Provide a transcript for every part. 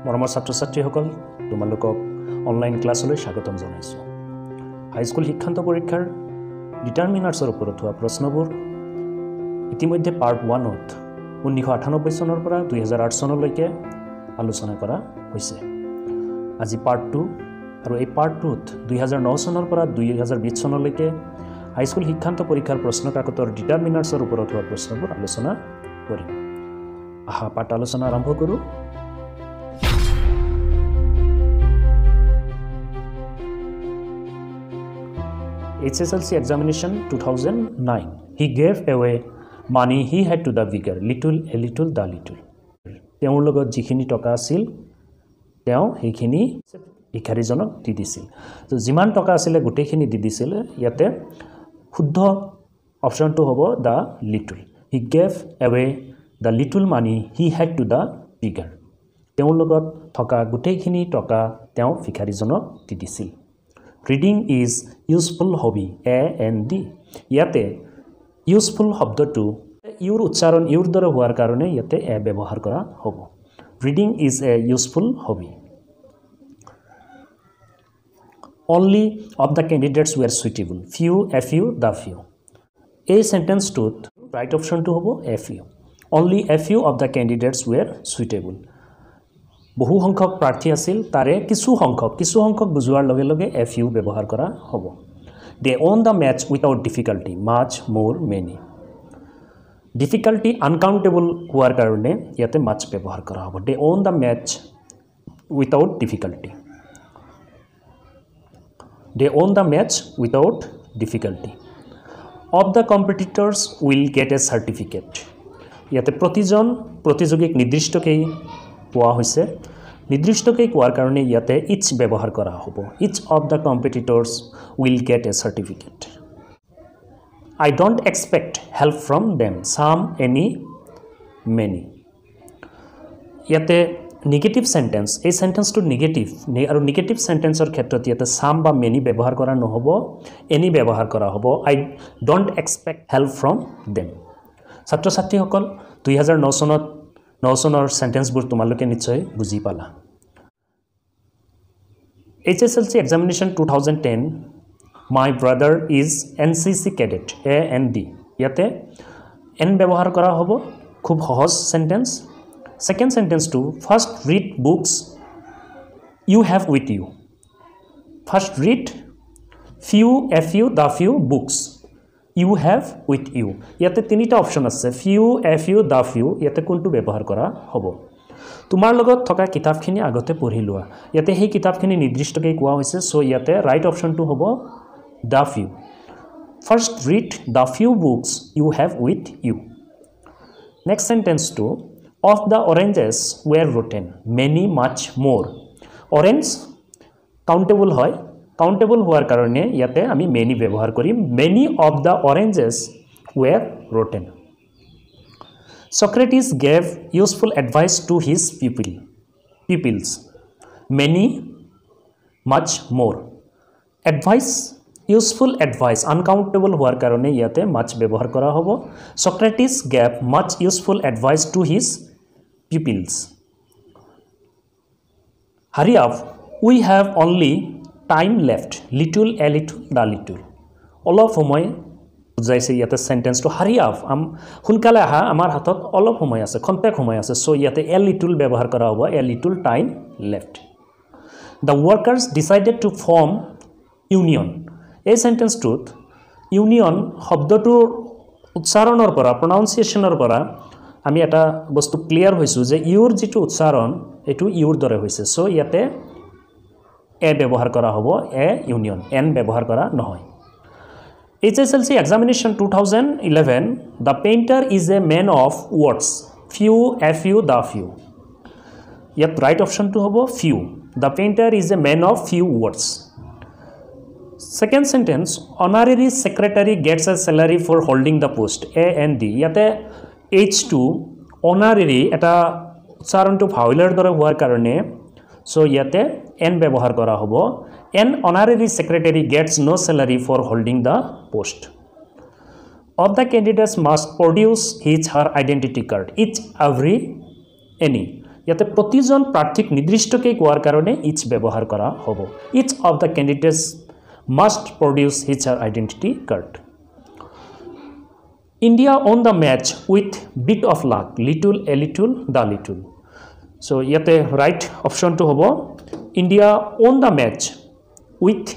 মৰমৰ ছাত্ৰ-ছাত্ৰীসকল তোমালোকক অনলাইন ক্লাছলৈ স্বাগতম জনাইছোঁ। হাইস্কুল শিক্ষান্ত পৰীক্ষাৰ ডিটাৰমিনাৰ্ছৰ ওপৰত হোৱা প্ৰশ্নবোৰ ইতিমধ্যে পাৰ্ট 1ত 1998 চনৰ পৰা 2008 চনলৈকে আলোচনা কৰা হৈছে। আজি পাৰ্ট 2 আৰু এই পাৰ্ট 2ত 2009 চনৰ পৰা 2020 চনলৈকে হাইস্কুল শিক্ষান্ত পৰীক্ষাৰ প্ৰশ্নকাকতৰ ডিটাৰমিনাৰ্ছৰ ওপৰত হোৱা প্ৰশ্নবোৰ আলোচনা কৰিম। আহা পাঠ আলোচনা আৰম্ভ কৰোঁ। HSLC examination 2009. He gave away money he had to the beggar, little a little the little. তেওঁৰ লগত যিখিনি টকা আছিল তেওঁ সেইখিনি ভিখাৰীজনক দি দিছিল। তো যিমান টকা আছিলে গোটেইখিনি দি দিছিল। ইয়াতে শুদ্ধ অপশ্যনটো হ'ব the little. He gave away the little money he had to the beggar. তেওঁৰ লগত থকা গোটেইখিনি টকা তেওঁ ভিখাৰীজনক দি দিছিল। Reading is useful hobby, A&D. ইয়াতে useful শব্দটো ইউৰ উচ্চাৰণ ইউৰ দৰে হোৱাৰ কাৰণে ইয়াতে এ ব্যৱহাৰ কৰা হ'ব। Reading is a useful hobby. Only of the candidates were suitable. Few, a few, the few. এই সেন্টেন্সটোত ৰাইট অপশ্যনটো হ'ব a few. Only a few of the candidates were suitable. বহু সংখ্যক প্ৰাৰ্থী আছিল, তাৰে কিছু সংখ্যক বুজোৱাৰ লগে লগে a few ব্যৱহাৰ কৰা হ'ব। They won the match without difficulty, much, more, many. Difficulty uncountable হোৱাৰ কাৰণে ইয়াতে much ব্যৱহাৰ কৰা হ'ব। They won the match without difficulty. They won the match without difficulty. Of the competitors will get a certificate. ইয়াতে প্ৰতিজন প্ৰতিযোগীক নিৰ্দিষ্টকৈ কোৱা হৈছে। নিৰ্দিষ্টকৈ কোৱাৰ কাৰণে ইয়াতে each ব্যৱহাৰ কৰা হ'ব। Each of the competitors will get a certificate. I don't expect help from them. Some, any, many. ইয়াতে নেগেটিভ সেন্টেন্স, এই সেন্টেন্সটো নেগেটিভ আৰু নেগেটিভ সেন্টেন্সৰ ক্ষেত্ৰত ইয়াতে some বা many ব্যৱহাৰ কৰা নহ'ব, any ব্যৱহাৰ কৰা হ'ব। I don't expect help from them. ছাত্ৰ ছাত্ৰীসকল 2009 চনৰ সেন্টেন্সবোৰ তোমালোকে নিশ্চয় বুজি পালা। HSLC examination 2010. My brother is NCC cadet, A&D. ইয়াতে N ব্যৱহাৰ কৰা হ'ব। খুব সহজ সেন্টেন্স। সেকেন্ড সেন্টেন্সটো first read books you have with you. First read few, a few, the few books you have with you. ইয়াতে তিনিটা অপশ্যন আছে, few, a few, the few. ইয়াতে কোনটো ব্যৱহাৰ কৰা হ'ব? তোমাৰ লগত থকা কিতাপখিনি আগতে পঢ়ি লোৱা। ইয়াতে সেই কিতাপখিনি নিৰ্দিষ্টকৈ কোৱা হৈছে, সো ইয়াতে ৰাইট অপশ্যনটো হ'ব the few. First read the few books you have with you. Next sentence to of the oranges were rotten, many, much, more. Orange countable হয়, countable হোৱাৰ কাৰণে ইয়াতে আমি many ব্যৱহাৰ কৰিম। Many of the oranges were rotten. Socrates gave useful advice to his pupils. Many, much, more. Advice, useful advice, uncountable হোৱাৰ কাৰণে ইয়াতে much ব্যৱহাৰ কৰা হ'ব। Socrates gave much useful advice to his pupils. Hurry up, we have only time left. Little, a little, the little. অলপ সময় বুজাইছে ইয়াতে সেন্টেন্সটো hurry up, সোনকালে আহা, আমাৰ হাতত অলপ সময় আছে, খন্তেক সময় আছে। সো ইয়াতে a little ব্যৱহাৰ কৰা হ'ব, a little time left. The workers decided to form union. এই সেন্টেন্সটোত ইউনিয়ন শব্দটোৰ উচ্চাৰণৰ পৰা, প্ৰনাউন্সিয়েশ্যনৰ পৰা আমি এটা বস্তু ক্লিয়াৰ হৈছোঁ যে ইউৰ যিটো উচ্চাৰণ এইটো ইউৰ দৰে হৈছে। সো ইয়াতে এ ব্যৱহাৰ কৰা হ'ব, এ ইউনিয়ন, এন ব্যৱহাৰ কৰা নহয়। HSLC examination 2011. The painter is a man of words. Few, a few, the few. ইয়াত ৰাইট অপশ্যনটো হ'ব few. The painter is a man of few words. Second sentence, honorary secretary gets a salary for holding the post, A&D. ইয়াতে H2 honorary এটা উচ্চাৰণটো ভাৱেলৰ দৰে হোৱাৰ কাৰণে so ইয়াতে N ব্যৱহাৰ কৰা হ'ব। An honorary secretary gets no salary for holding the post. Of the candidates must produce his her identity card, each, every, any. ইয়াতে প্ৰতিজন প্ৰাৰ্থীক নিৰ্দিষ্টকৈ কোৱাৰ কাৰণে ইচ ব্যৱহাৰ কৰা হ'ব each of the candidates must produce his or identity card India on the match with bit of luck little a little the little so yate right option to hobo India on the match with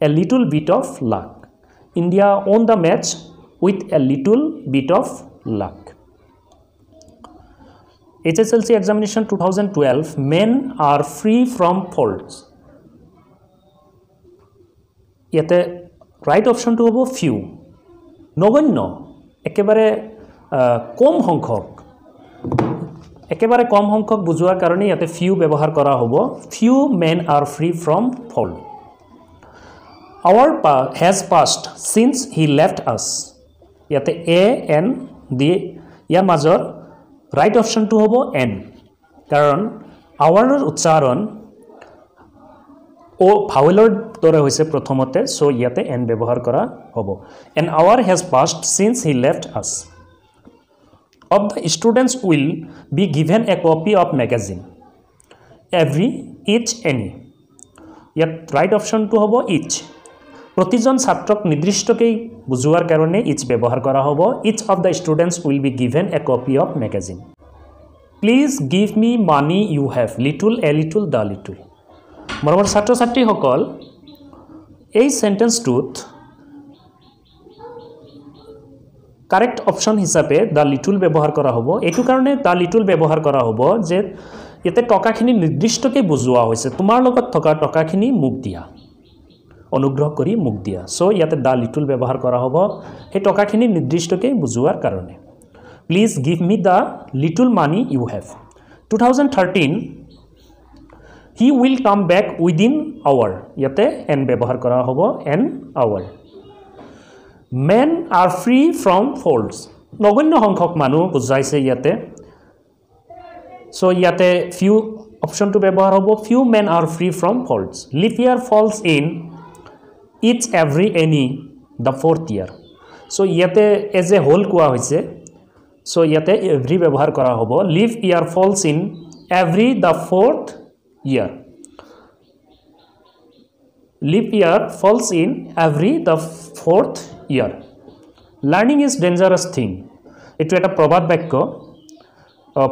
a little bit of luck India on the match with a little bit of luck HSLC examination 2012 men are free from faults yate right option to hobo few নগণ্য একেবারে কম সংখ্যক বুঝোৱাৰ কাৰণে ইয়াতে few ব্যৱহাৰ কৰা হ'ব few men are free from fault hour has passed since he left আছ ইয়াতে এ এন দি ইয়াৰ মাজৰ ৰাইট অপশ্যনটো হ'ব এন কাৰণ আৱাৰৰ উচ্চাৰণ ও ভাৱেলৰ দৰে হৈছে প্ৰথমতে সো ইয়াতে এন ব্যৱহাৰ কৰা হ'ব an hour has passed since he left আছ of the students will be given a copy of magazine every each any yet right option to hobo each প্ৰতিজন ছাত্ৰক নিৰ্দিষ্টকৈ বুজোৱাৰ কাৰণে each ব্যৱহাৰ কৰা হ'ব each of the students will be given a copy of magazine please give me money you have little a little the little মৰমৰ ছাত্ৰ ছাত্ৰী সকল এই সেন্টেন্সটোত কারেক্ট অপশন হিসাবে দা লিটল ব্যবহার করা হবো এইটো কারণে দা লিটল ব্যবহার করা হবো যে এতে টকাখিনি নির্দিষ্টকে বুজোৱা হৈছে তোমাৰ লগত থকা টকাখিনি মুখ দিয়া অনুগ্ৰহ কৰি মুখ দিয়া সো ইয়াতে দা লিটল ব্যবহাৰ কৰা হবো এই টকাখিনি নিৰ্দিষ্টকে বুজোৱাৰ কাৰণে please give me the little money you have 2013 he will come back within hour ইয়াতে এন ব্যবহাৰ কৰা হবো an hour Men are free from faults. নগণ্য সংখ্যক মানুহ বুজাইছে ইয়াতে সো ইয়াতে few option to ব্যৱহাৰ হ'ব few men are free from faults. Leap year falls in each every any the fourth year. So ইয়াতে as a whole কোৱা হৈছে সো ইয়াতে every ব্যৱহাৰ কৰা হ'ব leap year falls in every the fourth year. Leap year falls in every the fourth year. Learning is dangerous thing. Etu eta probad bakyo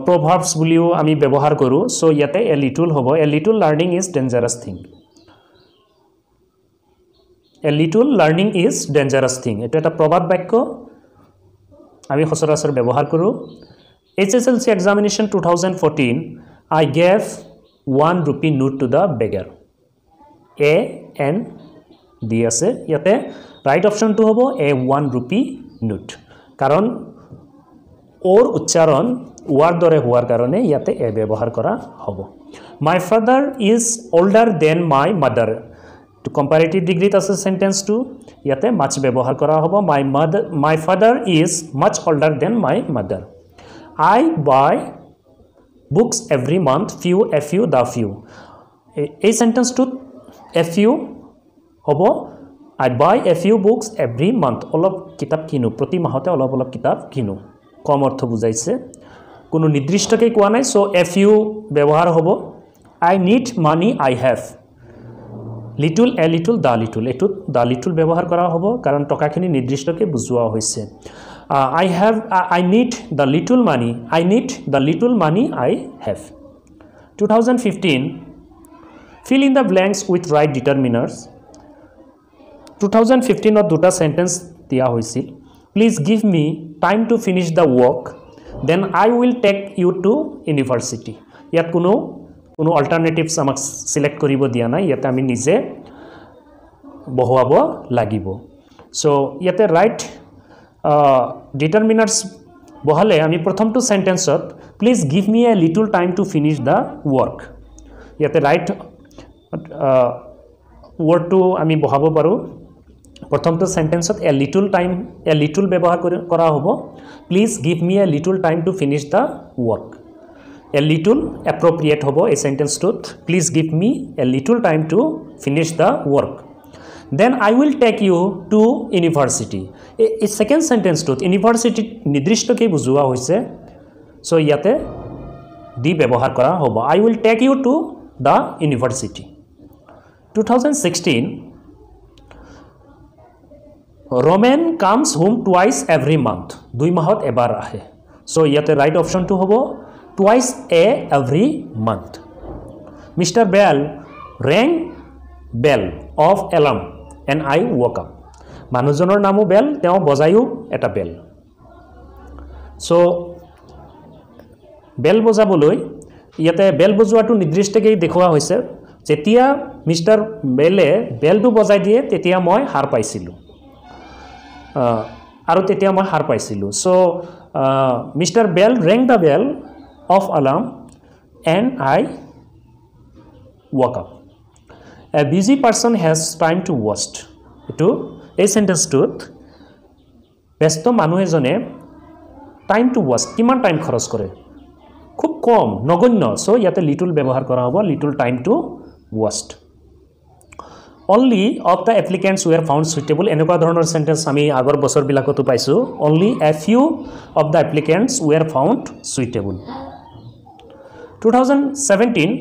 proverbs buliu ami ব্যবহার কৰো so yate a little hobo a little learning is dangerous thing. A little learning is dangerous thing. Etu eta probad bakyo ami সচৰাচৰ ব্যবহাৰ কৰো HSLC examination 2014 I gave 1 rupee note to the beggar. A N দি আছে ইয়াতে right option two হবো এ 1 rupee note কারণ ওর উচ্চারণ war দরে হওয়ার কারণে ইয়াতে এ ব্যবহার করা হবো my father is older than my mother টু কম্পারেটিভ ডিগ্রিত আছে সেন্টেন্স টু ইয়াতে মাছ ব্যবহার করা হবো my father is much older than my mother I buy books every month few a few the few এই সেন্টেন্স টু এ ফিউ হবো I buy a few books every month. অলপ কিতাপ কিনো প্ৰতি মাহতে অলপ কিতাপ কিনো কম অৰ্থ বুজাইছে কোনো নিৰ্দিষ্টকৈ কোৱা নাই সো a few ব্যৱহাৰ হ'ব I need money I have little a little the little এটো the little ব্যৱহাৰ কৰা হ'ব কাৰণ টকাখিনি নিৰ্দিষ্টকৈ বুজোৱা হৈছে I need the little money I need the little money I have 2015 fill in the blanks with right determiners 2015 দুটা সেন্টেন্স দিয়া হৈছিল please give me time to finish the work then I will take you to university ইয়াত কোনো alternatives আমাক select কৰিব দিয়া নাই ইয়াতে আমি নিজে বহুৱাব লাগিব সো ইয়াতে ৰাইট ডিটাৰমিনাৰ্স বহালে আমি প্ৰথমটো সেন্টেন্সত please give me a little time to finish the work ইয়াতে রাইট ওয়ার্ডটো আমি বহাব পাৰো প্ৰথমটো সেন্টেন্সত এ লিটল ব্যৱহাৰ কৰা হ'ব please give me a little time to finish the work a little appropriate হ'ব এই সেন্টেন্সটোত please give me a little time to finish the work then I will take you to university এই second সেন্টেন্সটোত ইউনিভার্সিটিত নিৰ্দিষ্টকৈ বুজোৱা হৈছে so ইয়াতে দি ব্যৱহাৰ কৰা হ'ব I will take you to the university 2016 Roman comes home twice every month 2 মাহত এবাৰ আহে so ইয়াতে right option to হ'ব twice every month Mr. Bell rang bell of alarm and I woke up মানুহজনৰ নামো বেল তেওঁ বজায়ো এটা বেল so বেল বজাবলৈ ইয়াতে বেল বজোৱাটো নিৰ্দিষ্টকৈ দেখুৱা হৈছে যেতিয়া মিস্টাৰ বেলে বেলটো বজাই দিয়ে তেতিয়া মই হাৰ পাইছিলো আৰু তেতিয়া মই হার পাইছিলো so Mr. Bell rang the bell of alarm and I woke up a busy person has time to waste এটো এই সেন্টেন্সটোত ব্যস্ত মানুহ এজনে টাইম টু ওয়াস্ট কিমান টাইম খৰচ কৰে খুব কম নগণ্য সো ইয়াতে লিটল ব্যৱহাৰ কৰা হ'ব little time to waste only of the applicants were found suitable এনেকুৱা ধৰণৰ সেন্টেন্স আমি আগৰ বছৰ বিলাকতো পাইছো only a few of the applicants were found suitable 2017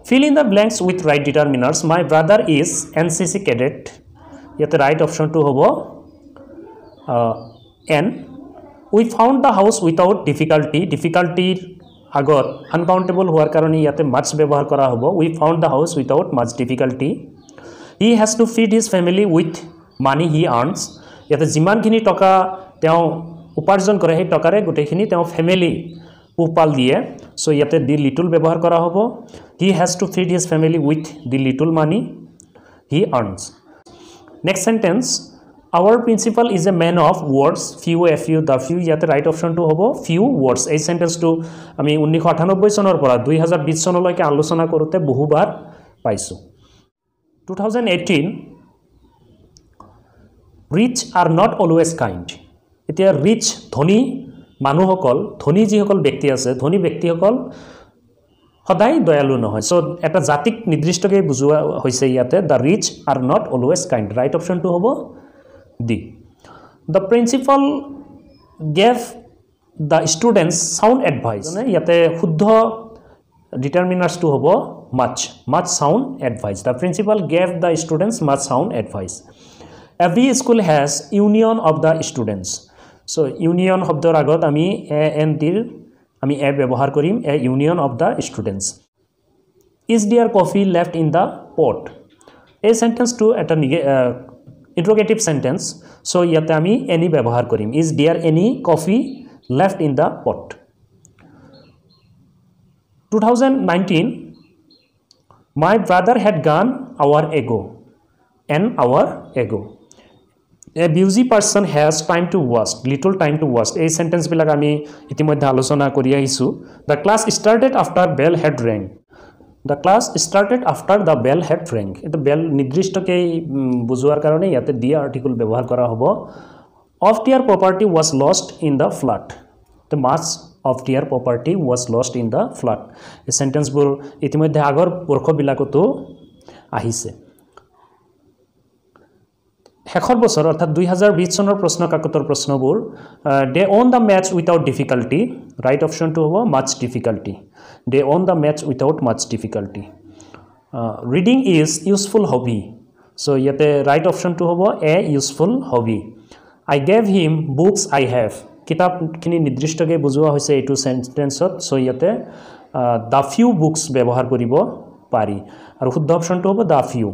fill in the blanks with right determiners my brother is NCC cadet ইয়াতে right option to হ'ব n we found the house without difficulty আগত uncountable হোৱাৰ কাৰণে ইয়াতে much ব্যৱহাৰ কৰা হ'ব we found the house without much difficulty he has to feed his family with money he earns ইয়াতে যিমানখিনি টকা তেওঁ উপাৰ্জন কৰে সেই টকাৰে গোটেইখিনি তেওঁ ফ্যামিলি পোহপাল দিয়ে সো ইয়াতে দি লিটল ব্যৱহাৰ কৰা হ'ব he has to feed his family with the little money he earns next sentence our principal is a man of words few the few ইয়াতে right option to হ'ব few words এই sentence to আমি 1998 চনৰ পৰা 2020 চনলৈকে আলোচনা কৰোতে বহুবাৰ পাইছো 2018 rich are not always kind এতিয়া rich ধনী মানুহসকল ধনী যিসকল ব্যক্তি আছে ধনী ব্যক্তিসকল সদায় দয়ালু নহয় সো এটা জাতিক নিৰ্দিষ্টকৈ বুজোৱা হৈছে ইয়াতে the rich are not always kind right option to হ'ব D the principal gave the students sound advice ইয়াতে শুদ্ধ determiners to হ'ব much sound advice the principal gave the students much sound advice every school has union of the students so union শব্দৰ আগত আমি and আমি এ ব্যৱহাৰ কৰিম a union of the students is there coffee left in the pot a sentence to এটা interrogative sentence so ইয়াতে আমি any ব্যৱহাৰ কৰিম is there any coffee left in the pot 2019 my brother had gone an hour ago a busy person has time to waste little time to waste এই sentence বিলাক আমি ইতিমধ্যে আলোচনা কৰি আহিছো the class started after bell had rang the class started after the bell had rang এটা bell নিৰ্দিষ্টকৈ বুজোৱাৰ কাৰণে ইয়াতে দিয়া আৰ্টিকল ব্যৱহাৰ কৰা হ'ব of their property was lost in the flood the much of their property was lost in the flood এই sentence বোৰ ইতিমধ্যে আগৰ বৰ্ষ বিলাকতো আহিছে শেষৰ বছৰ অৰ্থাৎ 2020 চনৰ প্ৰশ্ন কাকতৰ প্ৰশ্নবোৰ they won the match without difficulty right option to হ'ব much difficulty they won the match without much difficulty reading is useful hobby so ইয়াতে right option to হ'ব a useful hobby I gave him books I have কিতাপখিনি নিৰ্দিষ্টকৈ বুজোৱা হৈছে এইটো সেন্টেন্সত so ইয়াতে the few books ব্যৱহাৰ কৰিব পাৰি আৰু শুদ্ধ অপচনটো হ'ব the few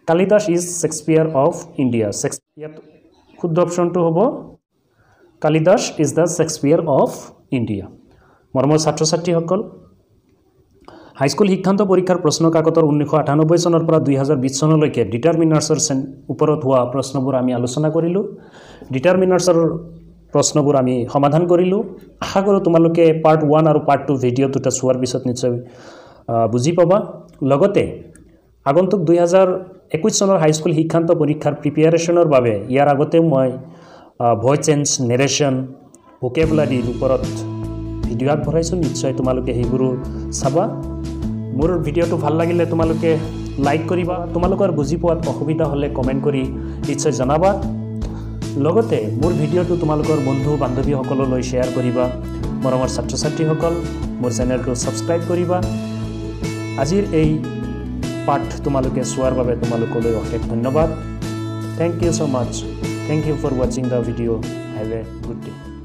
Kalidas is Shakespeare of India ইয়াত শুদ্ধ অপচনটো হ'ব Kalidas is the Shakespeare of India মৰমৰ ছাত্ৰ ছাত্ৰীসকল হাইস্কুল শিক্ষান্ত পৰীক্ষাৰ প্ৰশ্ন কাকতৰ 1998 চনৰ পৰা 2020 চনলৈকে ডিটাৰমিনাৰ্ছৰ ওপৰত হোৱা প্ৰশ্নবোৰ আমি আলোচনা কৰিলো ডিটাৰমিনাৰ্ছৰ প্ৰশ্নবোৰ আমি সমাধান কৰিলো আশা কৰো তোমালোকে পাৰ্ট 1 আৰু পাৰ্ট 2 ভিডিও দুটা চোৱাৰ পিছত নিশ্চয় বুজি পাবা লগতে আগন্তুক 2021 চনৰ হাইস্কুল শিক্ষান্ত পৰীক্ষাৰ প্ৰিপাৰেচনৰ বাবে ইয়াৰ আগতে মই ভয়েস চেঞ্জ নেৰেশন ভোকেবুলাৰীৰ ওপৰত ভিডিও আগবঢ়াইছো নিশ্চয় তোমালোকে হেইবোৰ চাবা মোৰ ভিডিওটো ভাল লাগিলে তোমালোকে লাইক কৰিবা তোমালোকৰ বুজি পোৱাত অসুবিধা হলে কমেন্ট কৰি নিশ্চয় জনাবা লগতে মোৰ ভিডিওটো তোমালোকৰ বন্ধু বান্ধৱী সকললৈ শেয়াৰ কৰিবা মৰমৰ ছাত্ৰ ছাত্ৰীসকল মোৰ চেনেলটো ছাবস্ক্ৰাইব কৰিবা আজিৰ এই পাঠ তোমালোকে চোৱাৰ বাবে তোমালোকলৈ অশেষ ধন্যবাদ Thank you so much. Thank you for watching the video. Have a good day.